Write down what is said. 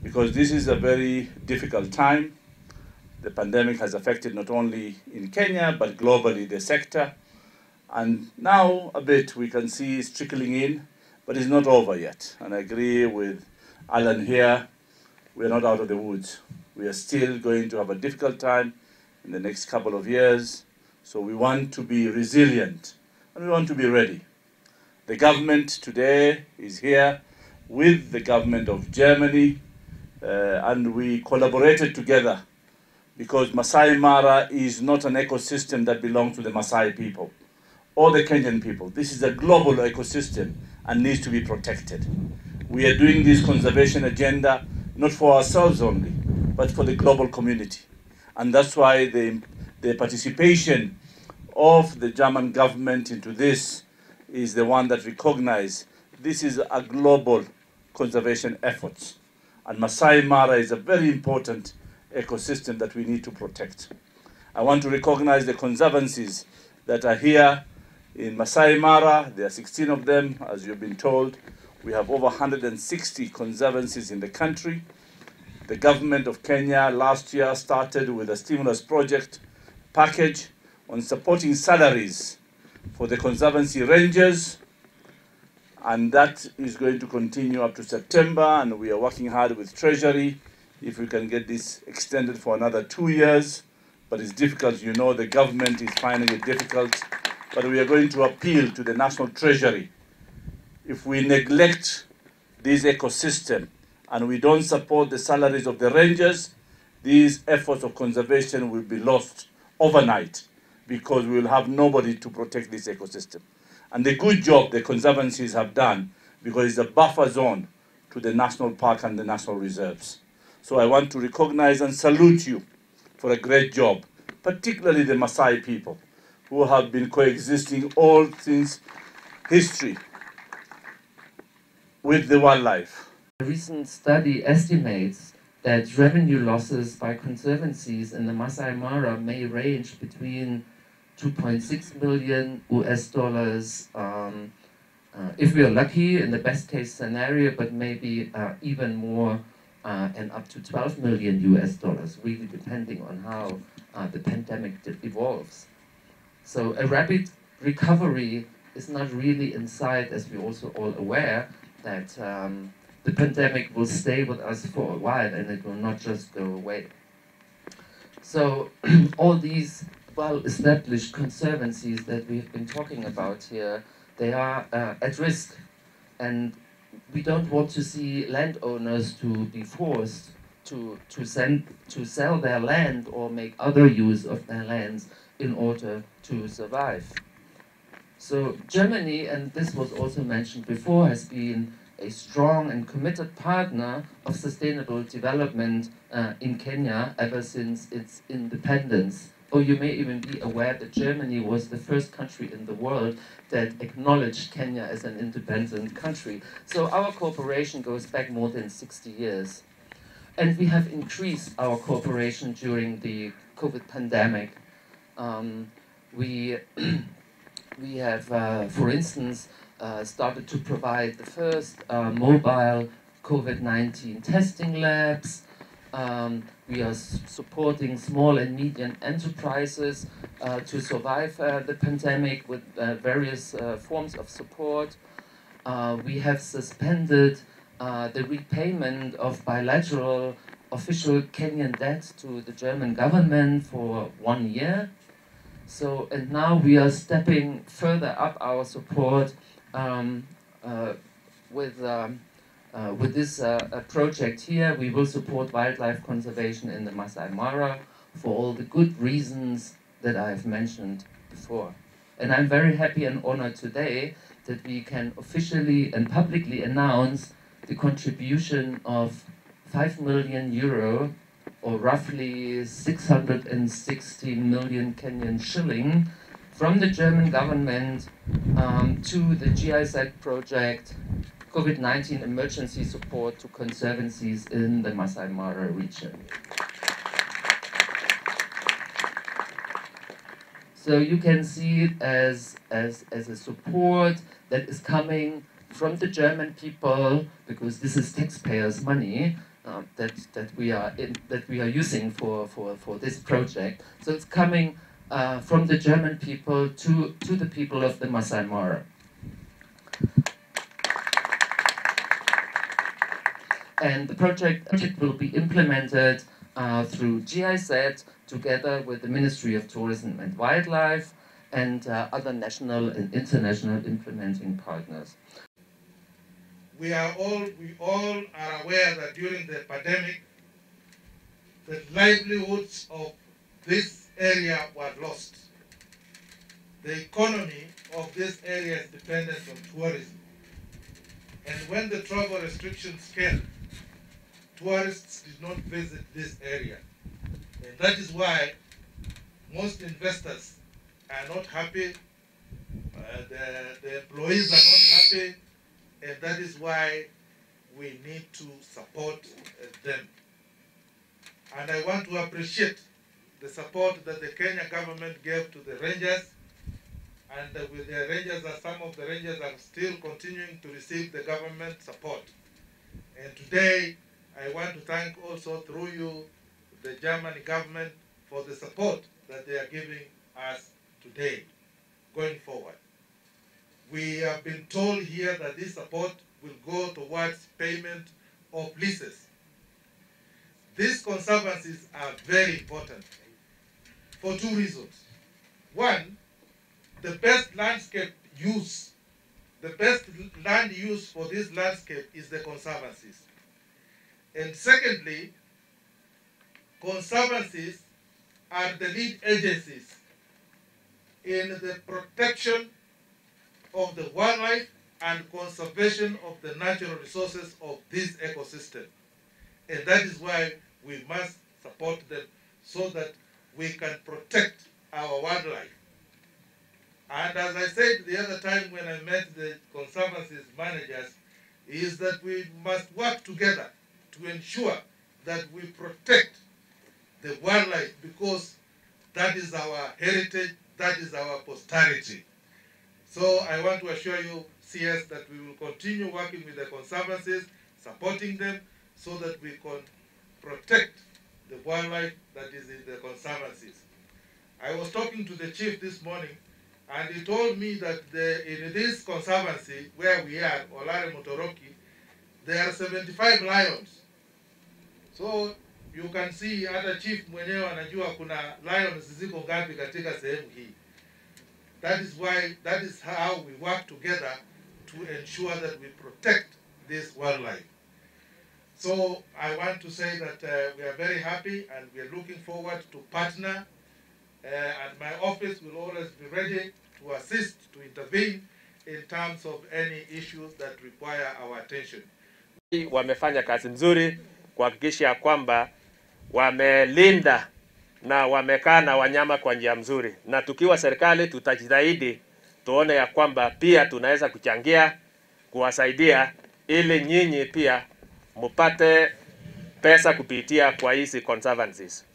because this is a very difficult time. The pandemic has affected not only in Kenya, but globally the sector. And now a bit we can see it's trickling in, but it's not over yet. And I agree with Alan here, we're not out of the woods. We are still going to have a difficult time in the next couple of years. So we want to be resilient and we want to be ready. The government today is here with the government of Germany, and we collaborated together because Masai Mara is not an ecosystem that belongs to the Masai people or the Kenyan people. This is a global ecosystem and needs to be protected. We are doing this conservation agenda not for ourselves only, but for the global community. And that's why the participation of the German government into this is the one that recognizes this is a global conservation effort. And Masai Mara is a very important ecosystem that we need to protect. I want to recognize the conservancies that are here in Masai Mara. There are 16 of them, as you've been told. We have over 160 conservancies in the country. The government of Kenya last year started with a stimulus project package on supporting salaries for the conservancy rangers, and that is going to continue up to September, and we are working hard with Treasury if we can get this extended for another 2 years. But it's difficult, you know, the government is finding it difficult, but we are going to appeal to the National Treasury. If we neglect this ecosystem and we don't support the salaries of the rangers, these efforts of conservation will be lost overnight because we will have nobody to protect this ecosystem. And the good job the conservancies have done, because it's a buffer zone to the national park and the national reserves. So I want to recognize and salute you for a great job, particularly the Masai people, who have been coexisting all since history with the wildlife. A recent study estimates that revenue losses by conservancies in the Masai Mara may range between 2.6 million US dollars if we are lucky in the best case scenario, but maybe even more and up to 12 million US dollars, really depending on how the pandemic evolves. So a rapid recovery is not really in sight, as we're also all aware that the pandemic will stay with us for a while and it will not just go away. So all these well-established conservancies that we've been talking about here, they are at risk, and we don't want to see landowners to be forced to sell their land or make other use of their lands in order to survive. So Germany, and this was also mentioned before, has been a strong and committed partner of sustainable development in Kenya ever since its independence. Or you may even be aware that Germany was the first country in the world that acknowledged Kenya as an independent country. So our cooperation goes back more than 60 years. And we have increased our cooperation during the COVID pandemic. We have, for instance, started to provide the first mobile COVID-19 testing labs. We are supporting small and medium enterprises to survive the pandemic with various forms of support. We have suspended the repayment of bilateral official Kenyan debt to the German government for 1 year. So, and now we are stepping further up our support with this project here. We will support wildlife conservation in the Masai Mara for all the good reasons that I have mentioned before. And I'm very happy and honored today that we can officially and publicly announce the contribution of 5 million euro, or roughly 660 million Kenyan shilling, from the German government to the GIZ project, COVID-19 emergency support to conservancies in the Masai Mara region. So you can see it as a support that is coming from the German people, because this is taxpayers' money, that we are using for this project. So it's coming from the German people to the people of the Masai Mara. And the project will be implemented through GIZ together with the Ministry of Tourism and Wildlife and other national and international implementing partners. We all are aware that during the pandemic, the livelihoods of this area were lost. The economy of this area is dependent on tourism. And when the travel restrictions came, tourists did not visit this area. And that is why most investors are not happy, the employees are not happy, and that is why we need to support them. And I want to appreciate the support that the Kenya government gave to the rangers, and with the rangers, some of the rangers are still continuing to receive the government support. And today, I want to thank also through you, the German government, for the support that they are giving us today, going forward. We have been told here that this support will go towards payment of leases. These conservancies are very important for two reasons. One, the best landscape use, the best land use for this landscape is the conservancies. And secondly, conservancies are the lead agencies in the protection of the wildlife and conservation of the natural resources of this ecosystem. And that is why we must support them so that we can protect our wildlife. And as I said the other time when I met the Conservancies managers, is that we must work together to ensure that we protect the wildlife, because that is our heritage, that is our posterity. So I want to assure you, CS, that we will continue working with the Conservancies, supporting them so that we can protect the wildlife that is in the Conservancies. I was talking to the chief this morning, and he told me that in this conservancy where we are, Olare Motoroki, there are 75 lions. So you can see hata chief mwenyewe anajua kuna lions ziko ngapi katika sehemu hii. That is how we work together to ensure that we protect this wildlife. So I want to say that we are very happy and we are looking forward to partner, and my office will always be ready to assist, to intervene in terms of any issues that require our attention. Wamefanya kazi nzuri kuhakikisha kwamba wamelinda na wamekaa na wanyama kwa njia mzuri, na tukiwa serikali tutajitahidi tuone ya kwamba pia tunaweza kuchangia kuwasaidia ili nyinyi pia mupate pesa kupitia kwa hizi conservancies.